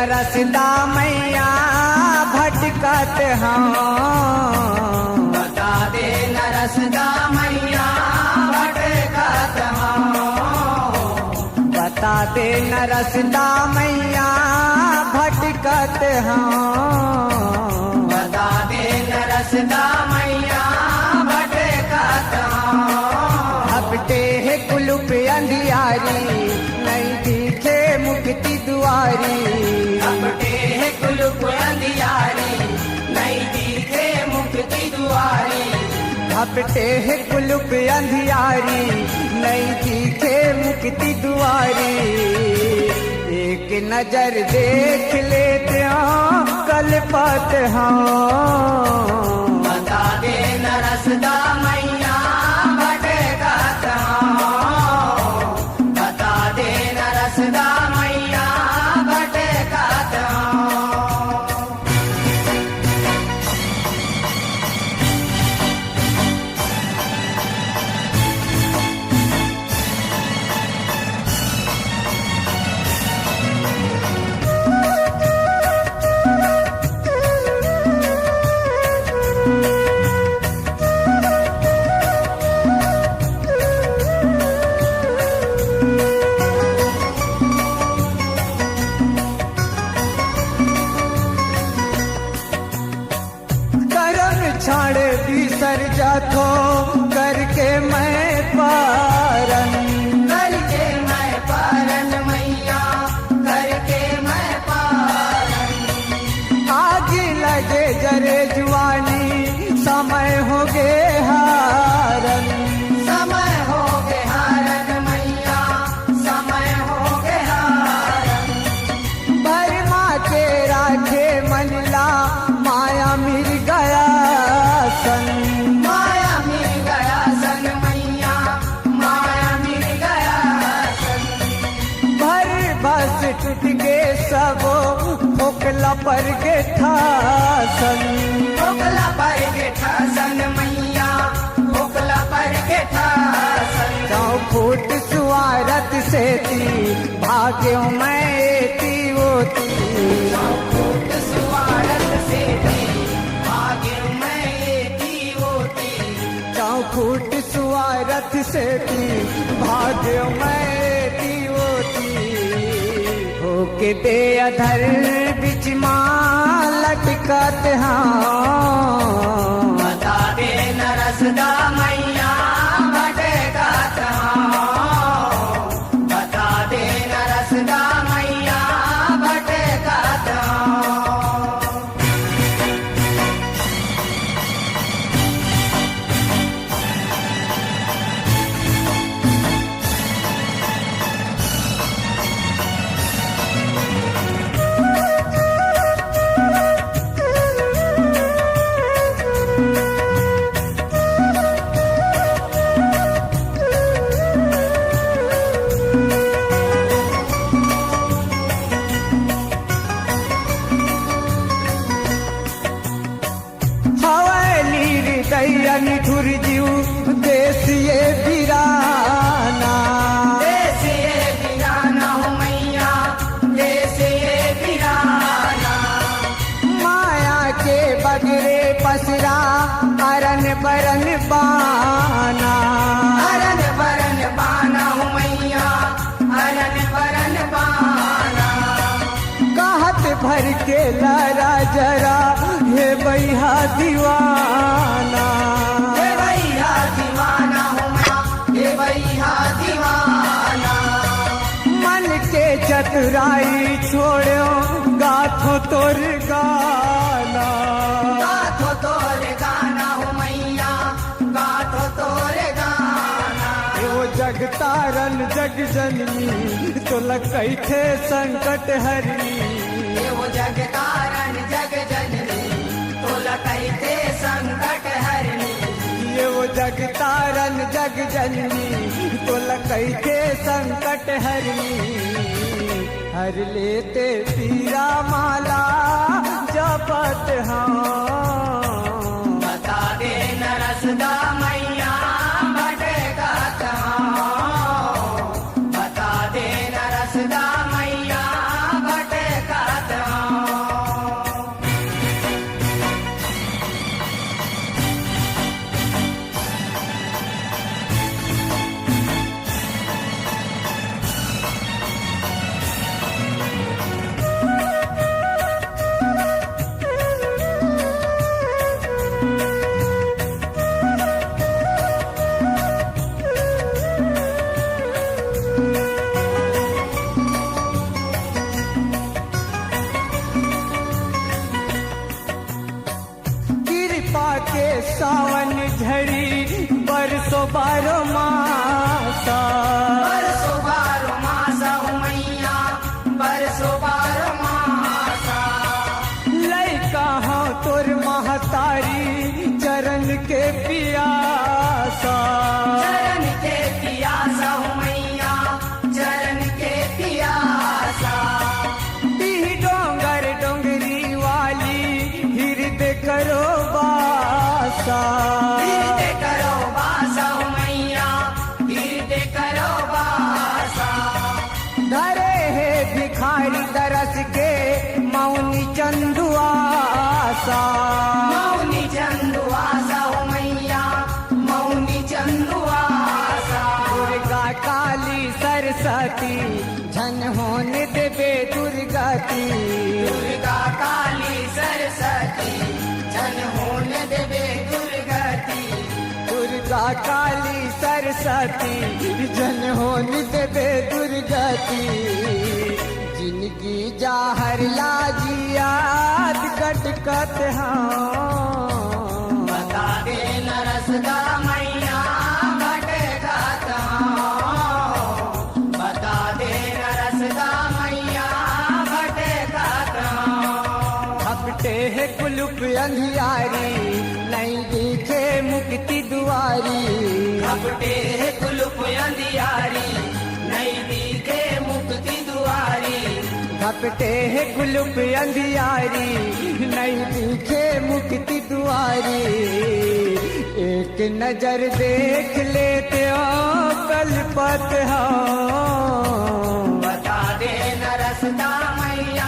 न रसदा मैया भटकत हम। बता दे न रसदा मैया भटकत हम। बता दे न रसदा मैया भटकत हम। बता दे न रसदा मैया भटकत हम। हपटे है कुलुप अंधियारी नहीं दिखे मुक्ति दुआरी। अपटे है कुलुप अंधियारी नहीं दिखे मुक्ति दुआरी। हपटे है कुलुप अंधियारी नहीं दिखे मुक्ति दुआरी। एक नजर देख लेते हो कल पात हम। बता दे न रसदा मैया भटकत हम। बता दे न रसदा मैया भटकत हम। छाड़ बिसर जातो करके मैं पारन। करके मैं पारन मैया करके मैं पारन। आग लगे जरे जुआनी समय हो गे हारन। समय हो गे हारन मैया समय हो गे हारन। बर्मा के राखे मनला माया मिल गया सन। माया मिल गया सन मैया माया मिल गया सन। भर बस टूट के सब खोखला पर के था सन। खोखला पर के था सन मैया खोखला पर के था सन। 9 फुट सुवारत से थी भाग्यों में एती होती। 9 फुट सुवारत से थी भाग्यों में एती होती। 9 फुट सुवारत से थी भाग्यों में एती होती। होके दे अधर बिच मां लटकत हाँ। बता दे न रसदा मैया भटकत हम। बता दे न रसदा मैया भटकत हम। हवेली हृदय निठुर जीव देश ये वीराना। देश ये वीराना हो मैया देश ये वीराना। माया के बगरे पसरा अरन बरन बाना। अरन बरन बाना हो मैया अरन बरन बाना। कहत भर के लारा जरा हे बैहा दीवाना। हे भैया दीवाना हो माँ हे भैया दीवाना। मन के चतुराई छोड़ो गाथो तोर गाना। गाथो तोरे गाना हो मैया गाथो तोरे गाना। वो जग तारन जग जननी तो लकई थे संकट हरनी। ये वो जग तारन जग जननी तो लकई थे संकट हरनी। ये वो जग तारन जग जननी तो लकई थे संकट हरनी। हर लेते पीरा माला जपत हाँ। बता दे न रसदा मैया भटकत हम। बता दे न रसदा मैया भटकत के सावन झड़ी बरसों बारो मासा बरसो बारो मासा हो मैया बरसो बारो मासा लैका हो तोर महतारी चरण के पियासा चरण के पियासा हो मैया चरण के पियासा दी डोंगर डोंगरी वाली हृदय करो बासा हृदय करो बासा हो मैया हृदय करो बासा धरे है भिखारी दरस के मौनी चंदुआसा मौनी चंदुआसा हो मैया मौनी चंदुआसा दुर्गा काली सरस्वती झन होने देवे दुर्गति दुर्गा काली सरस्वती जन होने देवे दुर्गति दुर्गा काली सरस्वती जन होने देवे दुर्गति जिनकी जाहर लाजियात कटकत हाँ बता दे नरसदा मैया भटकत हूँ। बता दे नरसदा मैया भटकत हूँ। हपटे है कुलुप अंधियारी नहीं दिखे मुक्ति दुआरी घपटे कुलुप अंधियारी नहीं दिखे मुक्ति दुआरी हपटे है कुलुप अंधियारी नहीं दिखे मुक्ति दुआरी एक नजर देख लेते हो कलपत हो बता दे नरसदा मैया